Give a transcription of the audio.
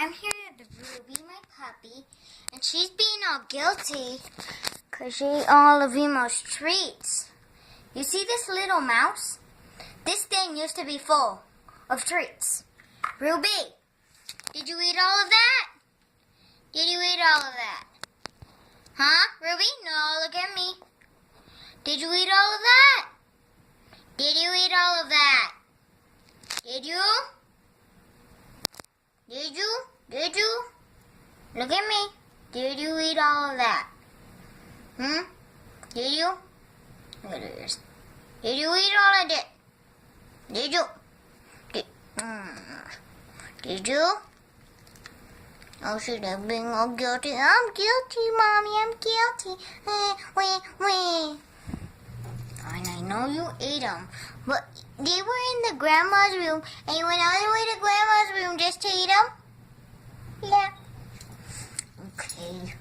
I'm here with Ruby, my puppy, and she's being all guilty because she ate all of Emo's treats. You see this little mouse? This thing used to be full of treats. Ruby, did you eat all of that? Did you eat all of that? Huh, Ruby? No, look at me. Did you eat all of that? Did you eat all of that? Did you? Did you? Did you? Look at me. Did you eat all of that? Did you? Look at this. Did you eat all of it? Did you? Did you? Oh, should have been all guilty. I'm guilty, Mommy. I'm guilty. Wait. And I know you ate them, but they were in the grandma's room, and you went all the way to grandma's room just to eat them? Yeah. Okay.